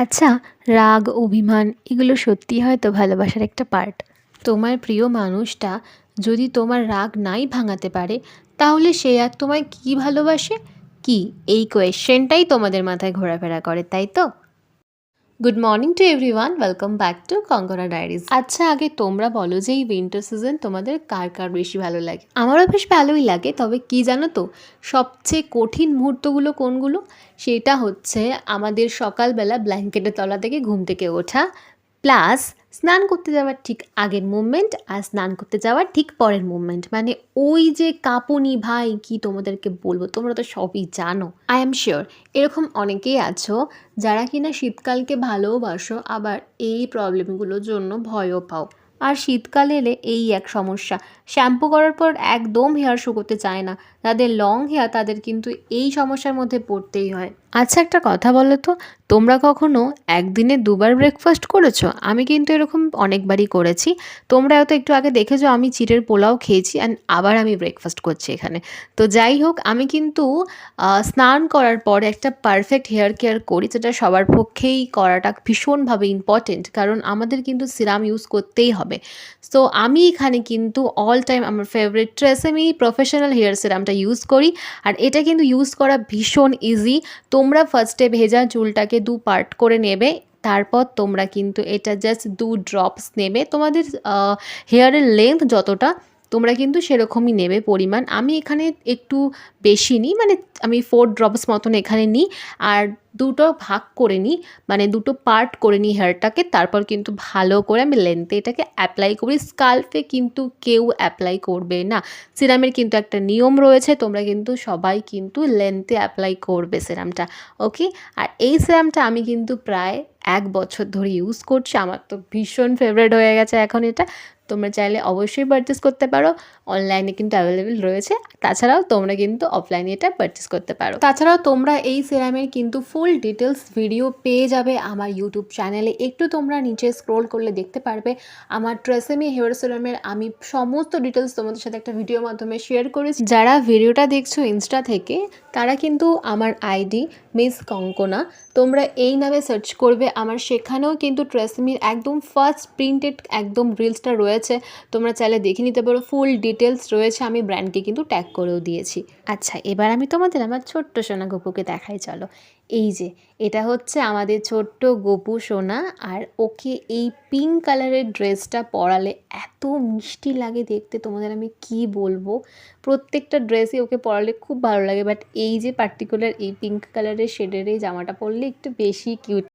আচ্ছা, রাগ, অভিমান এগুলো সত্যিই হয়তো ভালোবাসার একটা পার্ট। তোমার প্রিয় মানুষটা যদি তোমার রাগ নাই ভাঙাতে পারে, তাহলে সে আর তোমায় কী ভালোবাসে? কি এই কোয়েশ্চেনটাই তোমাদের মাথায় ঘোরাফেরা করে, তাই তো? Good morning to everyone, welcome back to Kangana diaries. আচ্ছা, আগে তোমরা বলো যে এই উইন্টার সিজন তোমাদের কার কার বেশি ভালো লাগে? আমারও বেশ ভালোই লাগে, তবে কি জানো তো, সবচেয়ে কঠিন মুহূর্তগুলো কোনগুলো? সেটা হচ্ছে আমাদের সকালবেলা ব্ল্যাঙ্কেটের তলা থেকে ঘুম থেকে ওঠা, প্লাস স্নান করতে যাওয়ার ঠিক আগের মুভমেন্ট আর স্নান করতে যাওয়ার ঠিক পরের মুভমেন্ট। মানে ওই যে কাঁপুনি, ভাই কি তোমাদেরকে বলবো, তোমরা তো সবই জানো। আই এম শিওর এরকম অনেকেই আছো যারা কিনা শীতকালকে ভালোবাসো, আবার এই প্রবলেমগুলোর জন্য ভয়ও পাও। আর শীতকাল এলে এই এক সমস্যা, শ্যাম্পু করার পর একদম হেয়ার শুকোতে চায় না। যাদের লং হেয়ার তাদের কিন্তু এই সমস্যার মধ্যে পড়তেই হয়। আচ্ছা, একটা কথা বলো তো, তোমরা কখনো একদিনে দুবার ব্রেকফাস্ট করেছো? আমি কিন্তু এরকম অনেকবারই করেছি। তোমরা হয়তো একটু আগে দেখেছো আমি চিড়ের পোলাও খেয়েছি অ্যান্ড আবার আমি ব্রেকফাস্ট করছি এখানে। তো যাই হোক, আমি কিন্তু স্নান করার পর একটা পারফেক্ট হেয়ার কেয়ার করি, যেটা সবার পক্ষেই করাটা ভীষণভাবে ইম্পর্টেন্ট, কারণ আমাদের কিন্তু সিরাম ইউজ করতেই হবে। সো আমি এখানে কিন্তু অল টাইম আমার ফেভারিট ট্রেসেমি প্রফেশনাল হেয়ার সিরামটা ইউজ করি। আর এটা কিন্তু ইউজ করা ভীষণ ইজি। তোমরা ফার্স্টে ভেজা চুলটাকে পার্ট করে নেবে, তারপর তোমরা কিন্তু এটা জাস্ট ড্রপস নেবে। তোমাদের হেয়ারের লেন্থ যতটা তোমরা কিন্তু সেরকমই নেবে পরিমাণ। আমি এখানে একটু বেশি নিই, মানে আমি 4 ড্রপস মতন এখানে নিই। আর দুটো ভাগ করে নিই, মানে দুটো পার্ট করে নিই হেয়ারটাকে। তারপর কিন্তু ভালো করে আমি লেন্থে এটাকে অ্যাপ্লাই করি। স্কাল্পে কিন্তু কেউ অ্যাপ্লাই করবে না। সিরামের কিন্তু একটা নিয়ম রয়েছে, তোমরা কিন্তু সবাই কিন্তু লেন্থে অ্যাপ্লাই করবে সিরামটা। ওকে? আর এই সিরামটা আমি কিন্তু প্রায় 1 বছর ধরে ইউজ করছি। আমার তো ভীষণ ফেভারিট হয়ে গেছে এখন এটা। তোমরা চাইলে অবশ্যই পারচেস করতে পারো। অনলাইনে কিন্তু অ্যাভেলেবেল রয়েছে। তাছাড়াও তোমরা কিন্তু অফলাইনে এটা পারচেস করতে পারো। তাছাড়াও তোমরা এই সিরামের কিন্তু ফুল ডিটেলস ভিডিও পেয়ে যাবে আমার ইউটিউব চ্যানেলে। একটু তোমরা নিচে স্ক্রোল করলে দেখতে পারবে আমার ট্রেসেমি হেয়ার সিরামের আমি সমস্ত ডিটেলস তোমাদের সাথে একটা ভিডিওর মাধ্যমে শেয়ার করেছি। যারা ভিডিওটা দেখছো ইনস্টা থেকে, তারা কিন্তু আমার আইডি মিস কঙ্কনা, তোমরা এই নামে সার্চ করবে। আমার সেখানেও কিন্তু ট্রেসেমির একদম ফার্স্ট প্রিন্টেড একদম রিলসটা রয়েছে, তোমরা চাইলে দেখে নিতে পারো। ফুল ডিটেলস রয়েছে, আমি ব্র্যান্ডকে কিন্তু ট্যাগ করেও দিয়েছি। আচ্ছা, এবার আমি তোমাদের আমার ছোট্ট সোনা গপুকে দেখাই, চলো। এই যে এটা হচ্ছে আমাদের ছোট্ট গপু সোনা, আর ওকে এই পিঙ্ক কালারের ড্রেসটা পরালে এত মিষ্টি লাগে দেখতে, তোমাদের আমি কি বলবো। প্রত্যেকটা ড্রেসই ওকে পরালে খুব ভালো লাগে, বাট এই যে পার্টিকুলার এই পিঙ্ক কালারের শেডের এই জামাটা পরলে একটু বেশি কিউট।